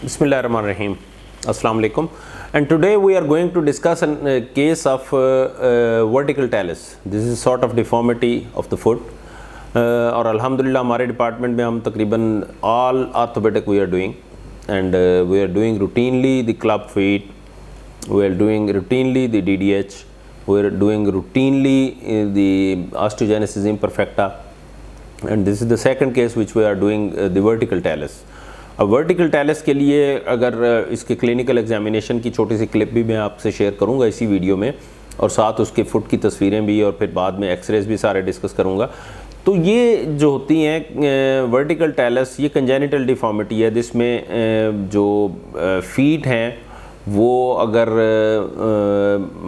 Bismillahirrahmanirrahim. Assalamu alaikum. And today we are going to discuss a case of vertical talus. This is sort of deformity of the foot. और अल्हम्दुलिल्लाह हमारे department में हम तकरीबन all orthopedic we are doing, and we are doing routinely the club feet, we are doing routinely the DDH, we are doing routinely the osteogenesis imperfecta, and this is the second case which we are doing the vertical talus. अब vertical talus के लिए अगर इसके clinical examination की छोटी सी clip भी मैं आपसे शेयर करूंगा इसी वीडियो में, और साथ उसके फुट की तस्वीरें भी, और फिर बाद में एक्सरेज भी सारे डिस्कस करूंगा। तो ये जो होती हैं वर्टिकल टैलस, ये कंजेनिटल डिफॉर्मिटी है जिसमें जो फीट हैं वो अगर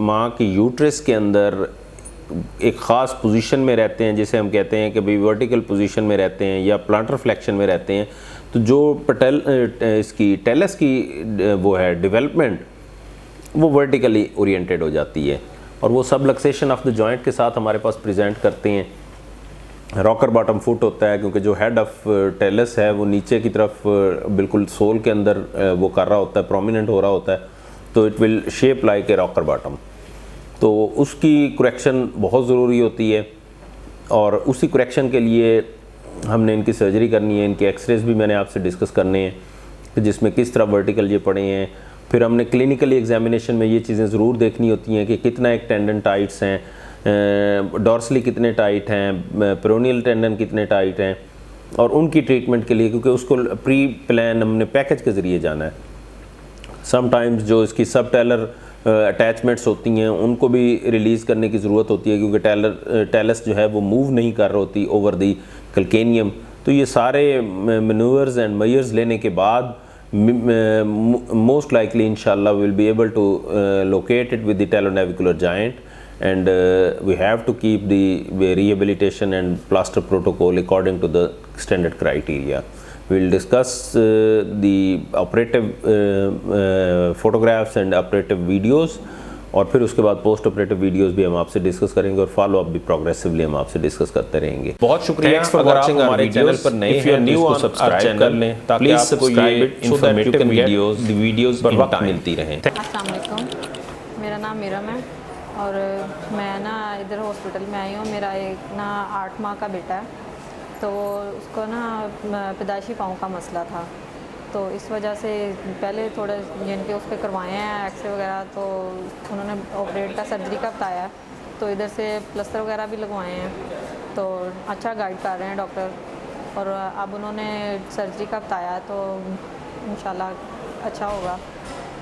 माँ की यूट्रस के अंदर एक ख़ास पोजीशन में रहते हैं, जिसे हम कहते हैं कि भाई वर्टिकल पोजीशन में रहते हैं या प्लांटर फ्लेक्शन में रहते हैं, तो जो इसकी टेलस की वो है डेवलपमेंट वो वर्टिकली ओरिएंटेड हो जाती है, और वो सब लक्सेशन ऑफ द जॉइंट के साथ हमारे पास प्रेजेंट करते हैं। रॉकर बॉटम फुट होता है क्योंकि जो हेड ऑफ टेलस है वो नीचे की तरफ बिल्कुल सोल के अंदर वो कर रहा होता है, प्रोमिनेंट हो रहा होता है, तो it will shape like a rocker bottom. तो उसकी करेक्शन बहुत ज़रूरी होती है, और उसी करेक्शन के लिए हमने इनकी सर्जरी करनी है। इनके एक्सरेज भी मैंने आपसे डिस्कस करने हैं कि जिसमें किस तरह वर्टिकल ये पड़े हैं। फिर हमने क्लिनिकली एग्जामिनेशन में ये चीज़ें ज़रूर देखनी होती हैं कि कितना एक टेंडन टाइट्स हैं, डॉर्सली कितने टाइट हैं, पेरोनियल टेंडन कितने टाइट हैं, और उनकी ट्रीटमेंट के लिए, क्योंकि उसको प्री प्लान हमने पैकेज के ज़रिए जाना है। समटाइम्स जो इसकी सब टेलर अटैचमेंट्स होती हैं उनको भी रिलीज़ करने की ज़रूरत होती है, क्योंकि टेलस जो है वो मूव नहीं कर रही होती ओवर दी कल्केनियम। तो ये सारे मैनूवर्स एंड मेजर्स लेने के बाद मोस्ट लाइकली इंशाल्लाह will be able to locate it with the talonavicular joint, and we have to keep the rehabilitation and plaster protocol according to the standard criteria. We will discuss the operative photographs and operative videos, और फिर उसके बाद post operative videos भी हम आपसे discuss करेंगे, और follow up भी प्रोग्रेसिवली हम आपसे डिस्कस करते रहेंगे। बहुत शुक्रिया अगर आप हमारे चैनल पर नए हैं, न्यू ऑन सब्सक्राइब कर लें ताकि आपको ये इंफॉर्मेटिव वीडियोस पर वक्त मिलती रहें। अस्सलाम वालेकुम, मेरा नाम मीरम है और मैं ना इधर हॉस्पिटल में आई हूँ। मेरा एक ना 8 माह का बेटा है, तो उसको ना पैदाइशी पाँव का मसला था, तो इस वजह से पहले थोड़े जिनके उस पर करवाए हैं एक्सरे वगैरह, तो उन्होंने ऑपरेट का सर्जरी का बताया, तो इधर से प्लस्तर वगैरह भी लगवाए हैं, तो अच्छा गाइड कर रहे हैं डॉक्टर, और अब उन्होंने सर्जरी का बताया तो इंशाल्लाह अच्छा होगा,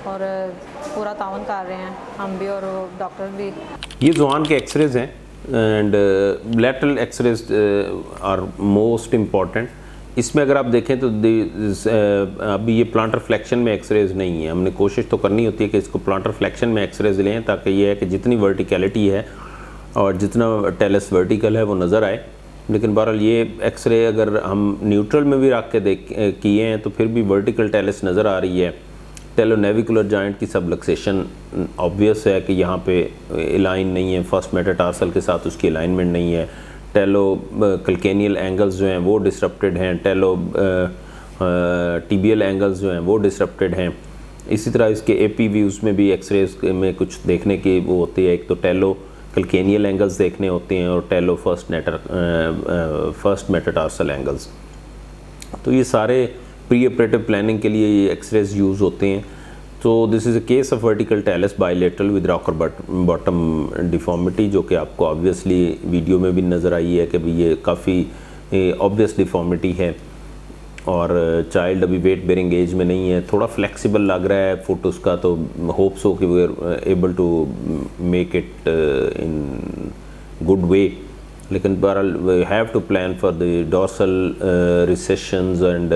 और पूरा ताउन कर रहे हैं हम भी और डॉक्टर भी। ये ज़ुबान के एक्सरेज हैं and lateral X-rays are most important. इसमें अगर आप देखें तो अभी ये प्लांटर फ्लेक्शन में एक्सरेज नहीं है। हमने कोशिश तो करनी होती है कि इसको प्लांटर फ्लेक्शन में एक्सरेज लें, ताकि ये है कि जितनी वर्टिकलिटी है और जितना टेलस वर्टिकल है वो नज़र आए। लेकिन बहरहाल ये एक्सरे अगर हम न्यूट्रल में भी रख के किए हैं तो फिर भी वर्टिकल टेलस नज़र आ रही है। टेलोनेविकुलर जॉइंट की सबलक्सेशन ऑब्वियस है कि यहाँ पे अलाइन नहीं है, फर्स्ट मेटाटार्सल के साथ उसकी अलाइनमेंट नहीं है। टेलो कल्केनियल एंगल्स जो हैं वो डिसरप्टेड हैं, टेलो टिबियल एंगल्स जो हैं वो डिसरप्टेड हैं। इसी तरह इसके एपी व्यूज़ में भी एक्सरेज में कुछ देखने की वो होती है, एक तो टेलो कल्केनियल एंगल्स देखने होते हैं और टेलो फर्स्ट मेटाटार्सल एंगल्स। तो ये सारे प्री ऑपरेटिव प्लानिंग के लिए ये एक्सरेज यूज़ होते हैं। तो this is a case of vertical talus bilateral with rocker bottom deformity, जो कि आपको ऑब्वियसली वीडियो में भी नज़र आई है कि भाई ये काफ़ी ऑब्वियस डिफॉर्मिटी है, और चाइल्ड अभी वेट बेरिंग एज में नहीं है, थोड़ा फ्लेक्सिबल लग रहा है फुट उसका, तो होप्स हो कि we are able to make it in good way. लेकिन बहरहाल we have to plan for the dorsal recessions, and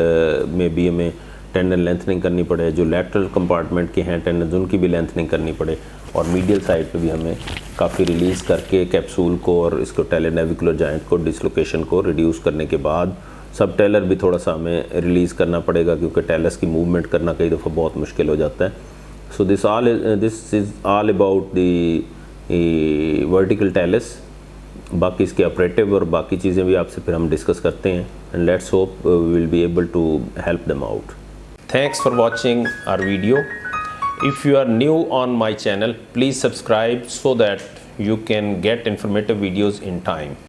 maybe हमें टेंडन लेंथनिंग करनी पड़े, जो लैटरल कंपार्टमेंट के हैं टेंडन उनकी भी लेंथनिंग करनी पड़े, और मीडियल साइड पे भी हमें काफ़ी रिलीज़ करके कैप्सूल को और इसको टेलोनेविकुलर जॉइंट को डिसलोकेशन को रिड्यूस करने के बाद सब टेलर भी थोड़ा सा हमें रिलीज़ करना पड़ेगा, क्योंकि टेलस की मूवमेंट करना कई दफ़ा बहुत मुश्किल हो जाता है। So this is all about the vertical talus. बाकी इसके ऑपरेटिव और बाकी चीज़ें भी आपसे फिर हम डिस्कस करते हैं, and let's hope we will be able to help them out. Thanks for watching our video. If you are new on my channel, please subscribe so that you can get informative videos in time.